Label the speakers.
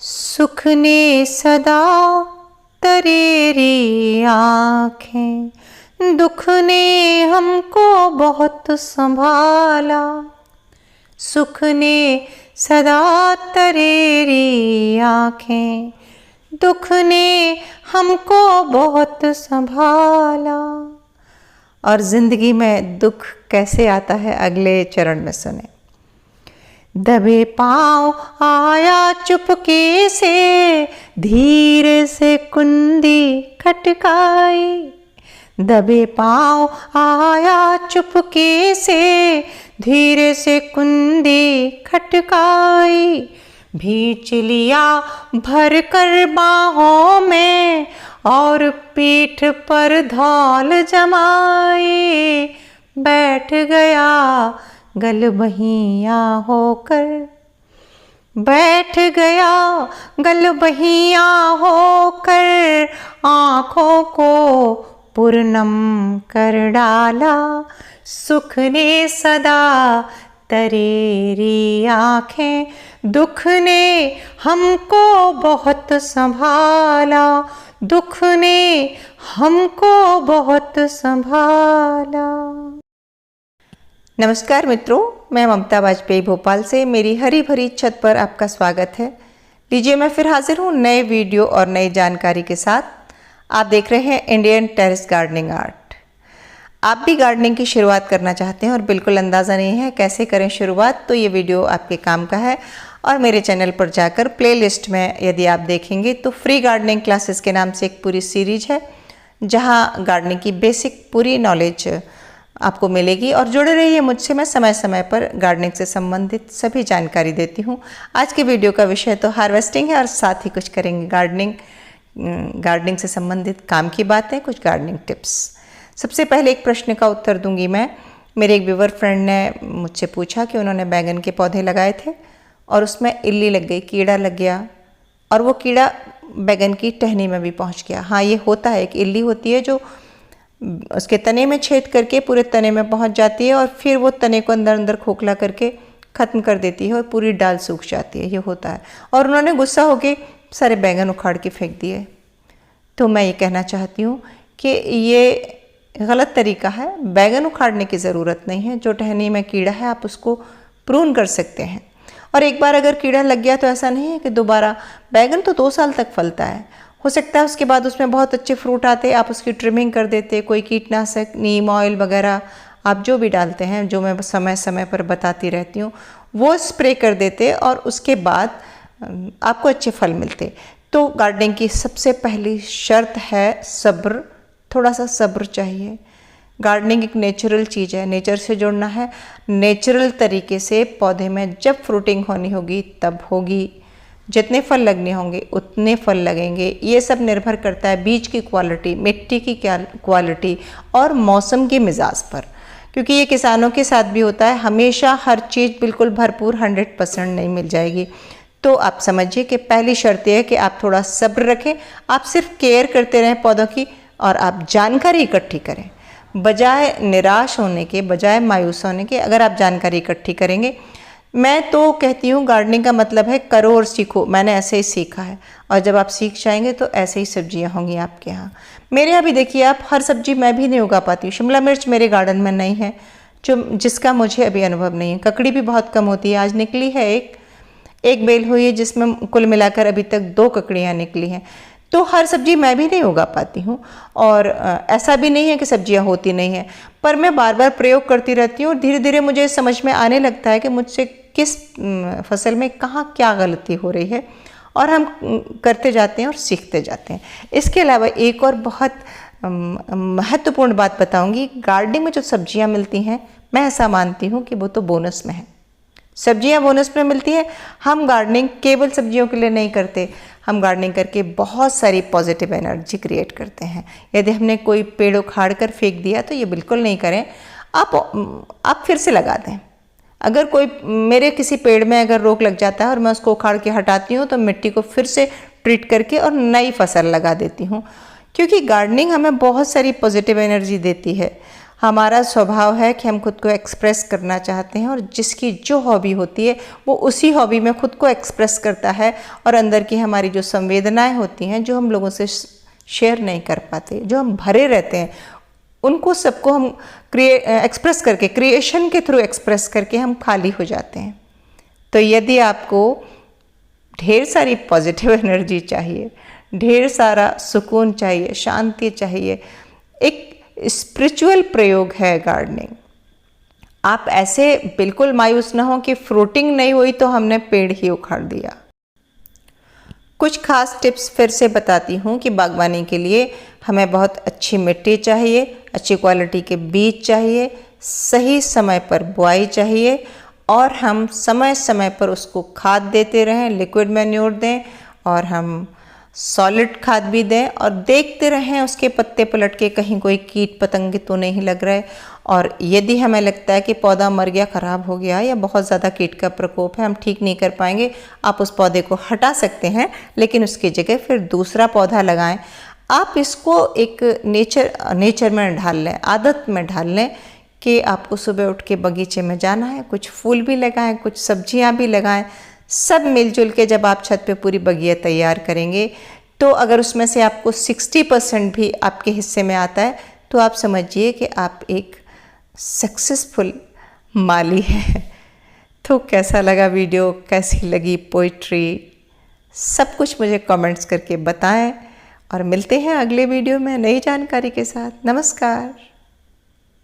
Speaker 1: सुख ने सदा तरेरी आँखें, दुख ने हमको बहुत संभाला। सुख ने सदा तरेरी आँखें, दुख ने हमको बहुत संभाला। और जिंदगी में दुख कैसे आता है अगले चरण में सुने। दबे पाँव आया चुपके से, धीरे से कुंडी खटकाई। दबे पाँव आया चुपके से, धीरे से कुंडी खटकाई। भींच लिया भर कर बाहों में, और पीठ पर धौल जमाई। बैठ गया गलबहिया होकर, बैठ गया गलबहिया होकर, आँखों को पूर्णम कर डाला। सुख ने सदा तरेरी आँखें, दुख ने हमको बहुत संभाला। दुख ने हमको बहुत संभाला। नमस्कार मित्रों, मैं ममता वाजपेयी भोपाल से मेरी हरी भरी छत पर आपका स्वागत है। लीजिए, मैं फिर हाजिर हूँ नए वीडियो और नई जानकारी के साथ। आप देख रहे हैं इंडियन टेरेस गार्डनिंग आर्ट। आप भी गार्डनिंग की शुरुआत करना चाहते हैं और बिल्कुल अंदाज़ा नहीं है कैसे करें शुरुआत, तो ये वीडियो आपके काम का है। और मेरे चैनल पर जाकर प्लेलिस्ट में यदि आप देखेंगे तो फ्री गार्डनिंग क्लासेस के नाम से एक पूरी सीरीज है, जहाँ गार्डनिंग की बेसिक पूरी नॉलेज आपको मिलेगी। और जुड़े रहिए मुझसे, मैं समय समय पर गार्डनिंग से संबंधित सभी जानकारी देती हूँ। आज के वीडियो का विषय तो हार्वेस्टिंग है और साथ ही कुछ करेंगे गार्डनिंग से संबंधित काम की बातें, कुछ गार्डनिंग टिप्स। सबसे पहले एक प्रश्न का उत्तर दूंगी मैं। मेरे एक व्यूअर फ्रेंड ने मुझसे पूछा कि उन्होंने बैंगन के पौधे लगाए थे और उसमें इल्ली लग गई, कीड़ा लग गया, और वो कीड़ा बैंगन की टहनी में भी पहुँच गया। हाँ, ये होता है, एक इल्ली होती है जो उसके तने में छेद करके पूरे तने में पहुंच जाती है और फिर वो तने को अंदर अंदर खोखला करके ख़त्म कर देती है और पूरी डाल सूख जाती है। ये होता है। और उन्होंने गुस्सा होके सारे बैंगन उखाड़ के फेंक दिए। तो मैं ये कहना चाहती हूँ कि ये गलत तरीका है। बैंगन उखाड़ने की ज़रूरत नहीं है। जो टहनी में कीड़ा है आप उसको प्रून कर सकते हैं। और एक बार अगर कीड़ा लग गया तो ऐसा नहीं है कि दोबारा, बैंगन तो 2 साल तक फलता है। हो सकता है उसके बाद उसमें बहुत अच्छे फ्रूट आते, आप उसकी ट्रिमिंग कर देते, कोई कीटनाशक, नीम ऑयल वगैरह आप जो भी डालते हैं, जो मैं समय समय पर बताती रहती हूँ, वो स्प्रे कर देते और उसके बाद आपको अच्छे फल मिलते। तो गार्डनिंग की सबसे पहली शर्त है सब्र। थोड़ा सा सब्र चाहिए। गार्डनिंग एक नेचुरल चीज़ है, नेचर से जुड़ना है। नेचुरल तरीके से पौधे में जब फ्रूटिंग होनी होगी तब होगी। जितने फल लगने होंगे उतने फल लगेंगे। ये सब निर्भर करता है बीज की क्वालिटी, मिट्टी की क्वालिटी और मौसम के मिजाज पर, क्योंकि ये किसानों के साथ भी होता है। हमेशा हर चीज़ बिल्कुल भरपूर 100% नहीं मिल जाएगी। तो आप समझिए कि पहली शर्त यह है कि आप थोड़ा सब्र रखें। आप सिर्फ केयर करते रहें पौधों की, और आप जानकारी इकट्ठी करें। बजाय निराश होने के, बजाय मायूस होने के, अगर आप जानकारी इकट्ठी करेंगे। मैं तो कहती हूँ गार्डनिंग का मतलब है करो और सीखो। मैंने ऐसे ही सीखा है, और जब आप सीख जाएंगे तो ऐसे ही सब्जियाँ होंगी आपके यहाँ। मेरे यहाँ भी देखिए आप, हर सब्जी मैं भी नहीं उगा पाती हूँ। शिमला मिर्च मेरे गार्डन में नहीं है, जिसका मुझे अभी अनुभव नहीं है। ककड़ी भी बहुत कम होती है। आज निकली है एक बेल हुई है, जिसमें कुल मिलाकर अभी तक 2 ककड़ियाँ निकली हैं। तो हर सब्जी मैं भी नहीं उगा पाती हूँ, और ऐसा भी नहीं है कि सब्जियाँ होती नहीं हैं, पर मैं बार बार प्रयोग करती रहती हूँ और धीरे धीरे मुझे समझ में आने लगता है कि मुझसे किस फसल में कहाँ क्या गलती हो रही है, और हम करते जाते हैं और सीखते जाते हैं। इसके अलावा एक और बहुत महत्वपूर्ण बात बताऊँगी। गार्डनिंग में जो सब्जियाँ मिलती हैं, मैं ऐसा मानती हूँ कि वो तो बोनस में है। सब्जियां बोनस में मिलती हैं। हम गार्डनिंग केवल सब्जियों के लिए नहीं करते, हम गार्डनिंग करके बहुत सारी पॉजिटिव एनर्जी क्रिएट करते हैं। यदि हमने कोई पेड़ उखाड़ कर फेंक दिया तो ये बिल्कुल नहीं करें। आप फिर से लगा दें। अगर कोई मेरे किसी पेड़ में अगर रोग लग जाता है और मैं उसको उखाड़ के हटाती हूँ, तो मिट्टी को फिर से ट्रीट करके और नई फसल लगा देती हूँ। क्योंकि गार्डनिंग हमें बहुत सारी पॉजिटिव एनर्जी देती है। हमारा स्वभाव है कि हम खुद को एक्सप्रेस करना चाहते हैं और जिसकी जो हॉबी होती है वो उसी हॉबी में खुद को एक्सप्रेस करता है और अंदर की हमारी जो संवेदनाएं होती हैं जो हम लोगों से शेयर नहीं कर पाते, जो हम भरे रहते हैं, उनको सबको हम एक्सप्रेस करके, क्रिएशन के थ्रू एक्सप्रेस करके हम खाली हो जाते हैं। तो यदि आपको ढेर सारी पॉजिटिव एनर्जी चाहिए, ढेर सारा सुकून चाहिए, शांति चाहिए, एक स्पिरिचुअल प्रयोग है गार्डनिंग। आप ऐसे बिल्कुल मायूस ना हो कि फ्रूटिंग नहीं हुई तो हमने पेड़ ही उखाड़ दिया। कुछ खास टिप्स फिर से बताती हूँ कि बागवानी के लिए हमें बहुत अच्छी मिट्टी चाहिए, अच्छी क्वालिटी के बीज चाहिए, सही समय पर बुआई चाहिए और हम समय समय पर उसको खाद देते रहें, लिक्विड मैन्योर दें और हम सॉलिड खाद भी दें और देखते रहें उसके पत्ते पलट के कहीं कोई कीट पतंगे तो नहीं लग रहे। और यदि हमें लगता है कि पौधा मर गया, ख़राब हो गया या बहुत ज़्यादा कीट का प्रकोप है, हम ठीक नहीं कर पाएंगे, आप उस पौधे को हटा सकते हैं, लेकिन उसकी जगह फिर दूसरा पौधा लगाएं। आप इसको एक नेचर में ढाल लें, आदत में ढाल लें कि आपको सुबह उठ के बगीचे में जाना है, कुछ फूल भी लगाएं, कुछ सब्जियां भी लगाएं। सब मिलजुल के जब आप छत पे पूरी बगिया तैयार करेंगे तो अगर उसमें से आपको 60% भी आपके हिस्से में आता है तो आप समझिए कि आप एक सक्सेसफुल माली हैं। तो कैसा लगा वीडियो, कैसी लगी पोइट्री, सब कुछ मुझे कमेंट्स करके बताएं और मिलते हैं अगले वीडियो में नई जानकारी के साथ। नमस्कार।